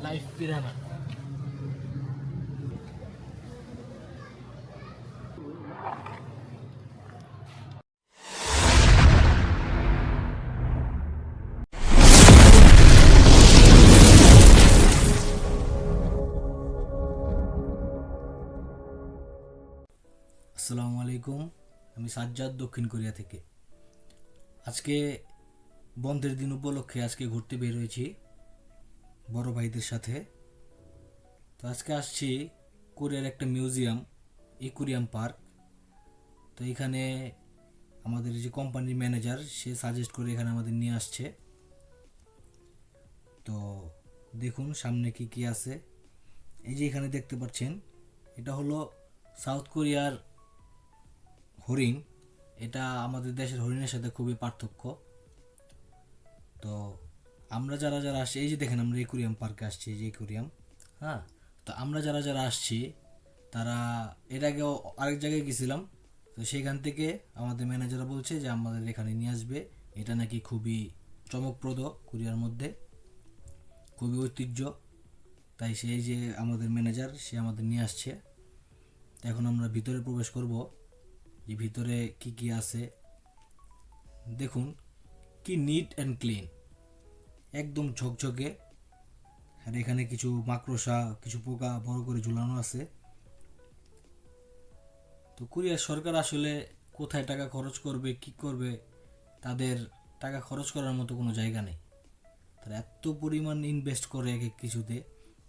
Life পিরানা। আসসালামু আলাইকুম, আমি সাজ্জাদ দক্ষিণ কোরিয়া থেকে। আজকে বন্ধের দিন উপলক্ষে আজকে ঘুরতে বের হয়েছি বড় ভাইদের সাথে। তো আজকে আসছি কোরিয়ার একটা মিউজিয়াম, ইকুরিয়াম পার্ক। তো এখানে আমাদের যে কোম্পানির ম্যানেজার সে সাজেস্ট করে এখানে আমাদের নিয়ে আসছে। তো দেখুন সামনে কি কি আছে। এই যে এখানে দেখতে পাচ্ছেন, এটা হলো সাউথ কোরিয়ার হরিণ। এটা আমাদের দেশের হরিণের সাথে খুবই পার্থক্য। তো আমরা যারা যারা আসছি, এই যে দেখেন আমরা একুরিয়াম পার্কে আসছি, এই যে একুরিয়াম। হ্যাঁ, তো আমরা যারা যারা আসছি তারা এর আগেও আরেক জায়গায় গেছিলাম। তো সেখান থেকে আমাদের ম্যানেজাররা বলছে যে আমাদের এখানে নিয়ে আসবে। এটা নাকি খুবই চমকপ্রদ, কোরিয়ার মধ্যে খুবই ঐতিহ্য। তাই সেই যে আমাদের ম্যানেজার সে আমাদের নিয়ে আসছে। তো এখন আমরা ভিতরে প্রবেশ করব, যে ভিতরে কি কি আছে দেখুন। কি নিট অ্যান্ড ক্লিন, একদম ঝকঝকে। আর এখানে কিছু মাকড়সা, কিছু পোকা বড় করে ঝুলানো আছে। তো কোরিয়ার সরকার আসলে কোথায় টাকা খরচ করবে, কি করবে, তাদের টাকা খরচ করার মতো কোনো জায়গা নেই। তারা এত পরিমাণ ইনভেস্ট করে এক এক কিছুতে,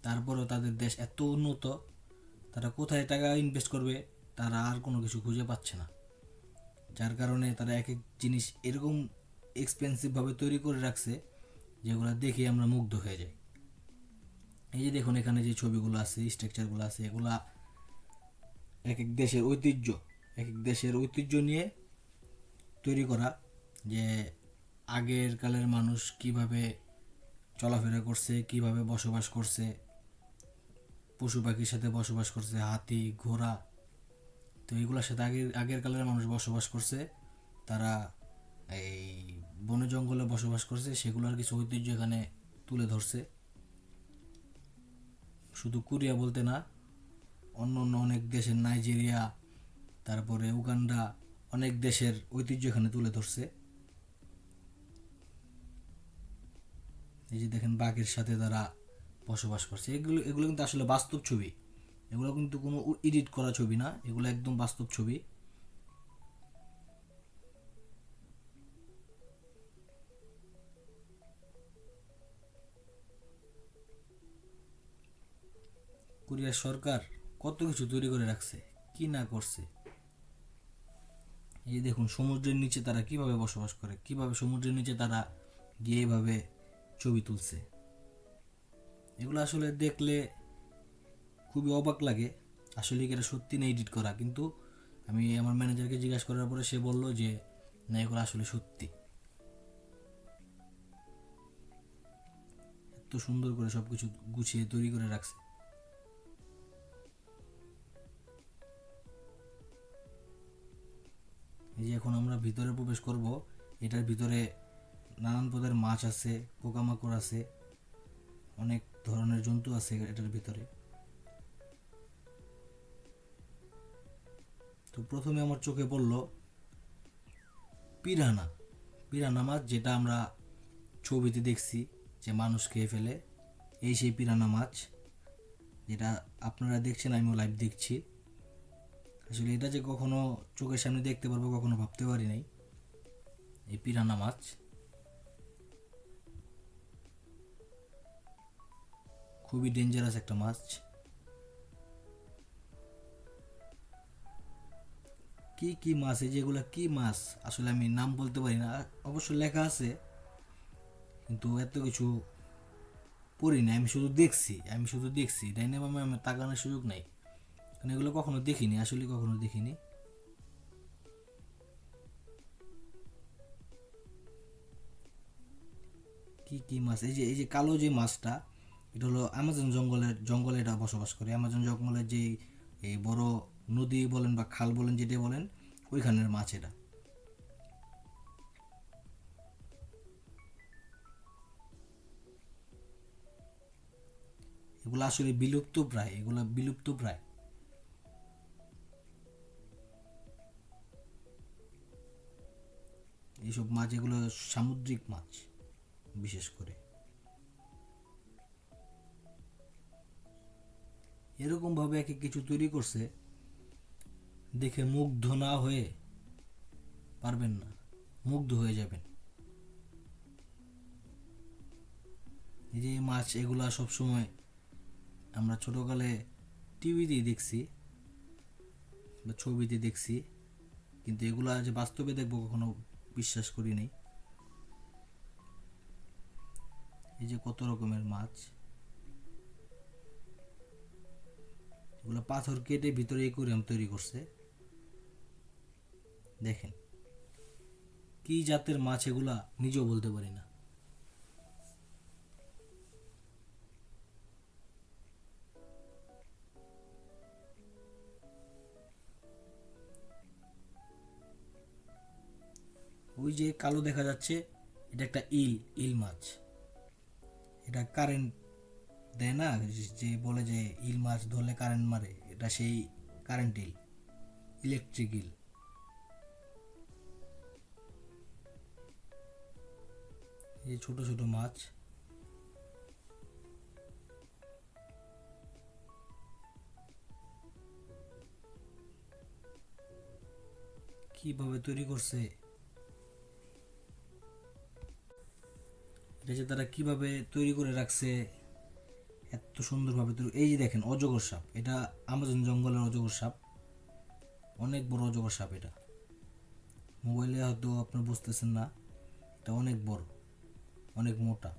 তারপরেও তাদের দেশ এত উন্নত, তারা কোথায় টাকা ইনভেস্ট করবে তারা আর কোনো কিছু খুঁজে পাচ্ছে না। যার কারণে তারা এক এক জিনিস এরকম এক্সপেন্সিভভাবে তৈরি করে রাখছে যেগুলো দেখে আমরা মুগ্ধ হয়ে যাই। এই যে দেখুন এখানে যে ছবিগুলো আছে, স্ট্রাকচারগুলো আছে, এগুলা এক এক দেশের ঐতিহ্য, এক এক দেশের ঐতিহ্য নিয়ে তৈরি করা। যে আগের কালের মানুষ কিভাবে চলাফেরা করছে, কিভাবে বসবাস করছে, পশু পাখির সাথে বসবাস করছে, হাতি ঘোড়া। তো এগুলোর সাথে আগের কালের মানুষ বসবাস করছে। তারা এই বনে জঙ্গলে বসবাস করছে, সেগুলোর কিছু ঐতিহ্য এখানে তুলে ধরছে। শুধু কোরিয়া বলতে না, অন্য অন্য অনেক দেশের, নাইজেরিয়া, তারপরে উগান্ডা, অনেক দেশের ঐতিহ্য এখানে তুলে ধরছে। এই যে দেখেন বাঘের সাথে তারা বসবাস করছে। এগুলো এগুলো কিন্তু আসলে বাস্তব ছবি, এগুলো কিন্তু কোনো এডিট করা ছবি না, এগুলো একদম বাস্তব ছবি। কোরিয়ার সরকার কত কিছু তৈরি করে রাখছে, কি না করছে। এই দেখুন সমুদ্রের নিচে তারা কিভাবে বসবাস করে, কিভাবে সমুদ্রের নিচে তারা গিয়ে এইভাবে ছবি তুলছে। এগুলো আসলে দেখলে খুবই অবাক লাগে। আসলে কি এটা সত্যি না এডিট করা? কিন্তু আমি আমার ম্যানেজারকে জিজ্ঞাসা করার পরে সে বলল যে না, এগুলো আসলে সত্যি। এত সুন্দর করে সবকিছু গুছিয়ে তৈরি করে রাখছে। এই যে এখন আমরা ভিতরে প্রবেশ করব। এটার ভিতরে নানান পদের মাছ আছে, পোকামাকড় আছে, অনেক ধরনের জন্তু আছে এটার ভিতরে। তো প্রথমে আমার চোখে পড়ল পিরানা। পিরানা মাছ, যেটা আমরা ছবিতে দেখছি যে মানুষ খেয়ে ফেলে, এই সেই পিরানা মাছ যেটা আপনারা দেখছেন, আমিও লাইভ দেখছি। আসলে এটা যে কখনো চোখের সামনে দেখতে পারবো কখনো ভাবতে পারি নাই। এই পিরানা মাছ খুবই ডেঞ্জারাস একটা মাছ। কি কি মাছ, এই যেগুলো কি মাছ আসলে আমি নাম বলতে পারি না, অবশ্য লেখা আছে, কিন্তু এত কিছু পড়ি না। আমি শুধু দেখছি, তাই না? আমি তাকানোর সুযোগ নাই, কারণ এগুলো কখনো দেখিনি, আসলে কখনো দেখিনি। কি কি মাছ, এই যে কালো যে মাছটা, এটা হলো অ্যামাজন জঙ্গলে এটা বসবাস করে। অ্যামাজন জঙ্গলের যে এই বড় নদী বলেন বা খাল বলেন, যেটা বলেন, ওইখানের মাছ এটা। এগুলো আসলে বিলুপ্ত প্রায়, এগুলো বিলুপ্ত প্রায়। এইসব মাছ এগুলো সামুদ্রিক মাছ বিশেষ করে। এরকম ভাবে এক কিছু তৈরি করছে, দেখে মুগ্ধ না হয়ে পারবেন না, মুগ্ধ হয়ে যাবেন। এই যে মাছ এগুলা সবসময় আমরা ছোটকালে টিভিতেই দেখছি বা ছবিতে দেখছি, কিন্তু এগুলা যে বাস্তবে দেখবো কখনো বিশ্বাস করিনি। এই যে কত রকমের মাছ, এগুলো পাথর কেটে ভিতরে অ্যাকুরিয়াম তৈরি করছে। দেখেন কি জাতের মাছ এগুলা নিজেও বলতে পারি না। ওই যে কালো দেখা যাচ্ছে, এটা একটা ইল, ইল মাছ। এটা কারেন্ট দেয় না, যে বলে যে ইল মাছ ধরলে কারেন্ট মারে, এটা সেই কারেন্ট ইল, ইলেকট্রিক ইল। এই ছোট ছোট মাছ, কিভাবে তৈরি করছে, এটা যে তারা কিভাবে তৈরি করে রাখছে এত সুন্দরভাবে তৈরি। এই যে দেখেন অজগর সাপ, এটা আমাজন জঙ্গলের অজগর সাপ, অনেক বড় অজগর সাপ। এটা মোবাইলে হয়তো আপনি বুঝতেছেন না, এটা অনেক বড়, অনেক মোটা।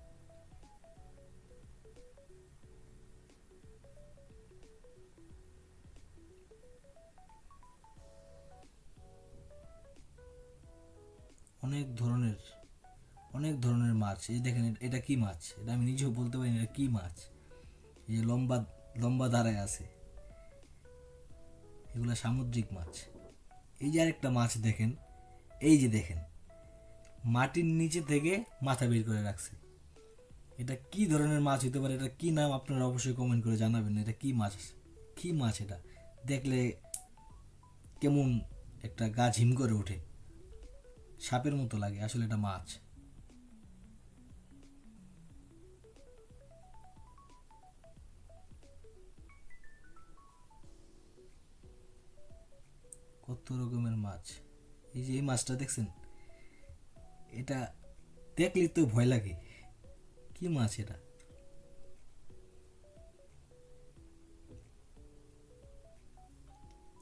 অনেক ধরনের, অনেক ধরনের মাছ। এই দেখেন এটা কি মাছ, এটা আমি নিজেও বলতে পারি না এটা কি মাছ। এই যে লম্বা লম্বা দাঁড়ায় আছে, এগুলা সামুদ্রিক মাছ। এই যে আরেকটা মাছ দেখেন, এই যে দেখেন মাটির নিচে থেকে মাথা বের করে রাখছে। এটা কি ধরনের মাছ হতে পারে, এটা কি নাম আপনারা অবশ্যই কমেন্ট করে জানাবেন। এটা কি মাছ, কি মাছ এটা? দেখলে কেমন একটা গা ঝিম করে ওঠে, সাপের মতো লাগে, আসলে এটা মাছ। কত রকমের মাছ। এই যে এই মাছটা দেখছেন, এটা দেখলে তো ভয় লাগে, কি মাছ এটা?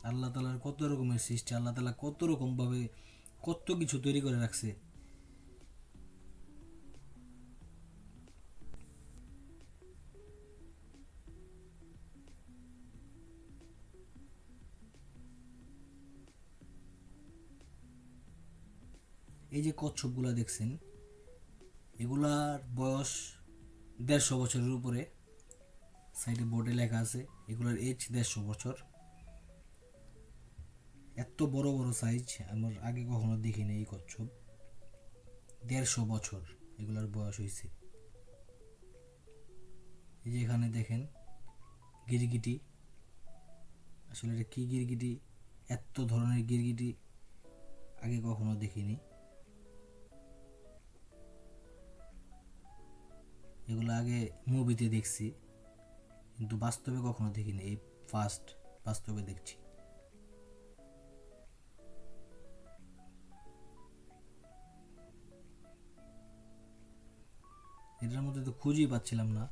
আল্লাহ তালার কত রকমের সৃষ্টি, আল্লাহ তালা কত রকম ভাবে কত কিছু তৈরি করে রাখছে। এই যে কচ্ছপগুলা দেখছেন, এগুলার বয়স 150 বছরের উপরে, সাইডে বোর্ডে লেখা আছে এগুলার এজ 150 বছর। এত বড় বড় সাইজ আমার আগে কখনো দেখিনি এই কচ্ছপ। 150 বছর এগুলার বয়স হয়েছে। এই যে এখানে দেখেন গিরগিটি, আসলে এটা কি গিরগিটি, এত ধরনের গিরগিটি আগে কখনো দেখিনি। এগুলো আগে মুভিতে দেখছি, কিন্তু বাস্তবে কখনো দেখিনি, এই ফার্স্ট বাস্তবে দেখছি। এটার মধ্যে তো খুঁজেই পাচ্ছিলাম না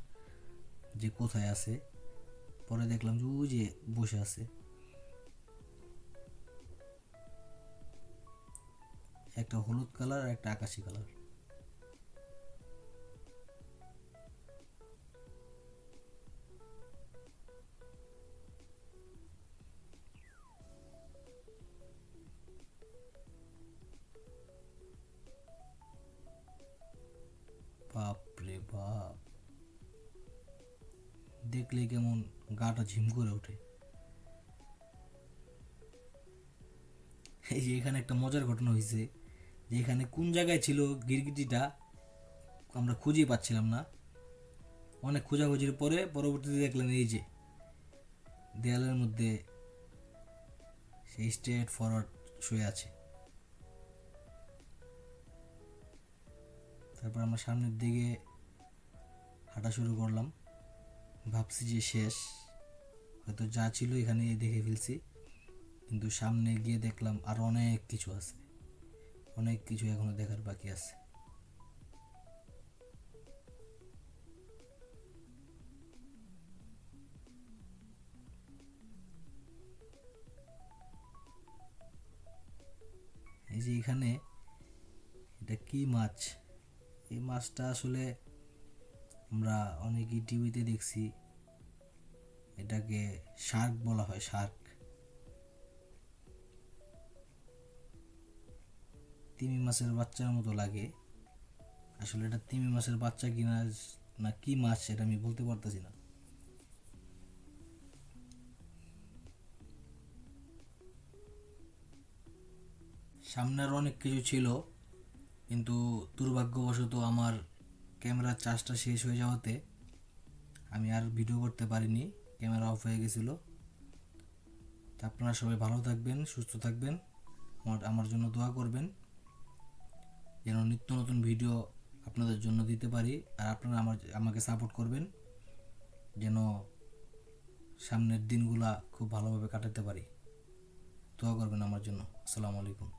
যে কোথায় আছে, পরে দেখলাম যে ওই যে বসে আছে, একটা হলুদ কালার আর একটা আকাশি কালার। বাপ রে বাপ, দেখলে কেমন গাটা ঝিম করে ওঠে। এই যে এখানে একটা মজার ঘটনা হয়েছে, যে এখানে কোন জায়গায় ছিল গিরগিটিটা আমরা খুঁজেই পাচ্ছিলাম না। অনেক খোঁজাখুঁজির পরে পরবর্তীতে দেখলেন এই যে দেয়ালের মধ্যে সেই স্ট্রেট ফরওয়ার্ড শুয়ে আছে। তারপর আমরা সামনের দিকে হাঁটা শুরু করলাম, ভাবছি যে শেষ, হয়তো যা ছিল এখানে দেখে ফেলছি, কিন্তু সামনে গিয়ে দেখলাম আরও অনেক কিছু আছে, অনেক কিছু এখনো দেখার বাকি আছে। এই যে এখানে এটা কি মাছ, এই মাছটা আসলে আমরা অনেকেই টিভিতে দেখছি, এটাকে শার্ক বলা হয়, শার্ক। তিমি মাছের বাচ্চার মতো লাগে, আসলে এটা তিমি মাছের বাচ্চা কিনা না কি মাছ সেটা আমি বলতে পারতেছি না। সামনে আরও অনেক কিছু ছিল, কিন্তু দুর্ভাগ্যবশত আমার ক্যামেরার চার্জটা শেষ হয়ে যাওয়াতে আমি আর ভিডিও করতে পারিনি, ক্যামেরা অফ হয়ে গেছিলো। তা আপনারা সবাই ভালো থাকবেন, সুস্থ থাকবেন, আমার জন্য দোয়া করবেন যেন নিত্য নতুন ভিডিও আপনাদের জন্য দিতে পারি, আর আপনারা আমাকে সাপোর্ট করবেন যেন সামনের দিনগুলা খুব ভালোভাবে কাটাতে পারি। দোয়া করবেন আমার জন্য। আসসালামু আলাইকুম।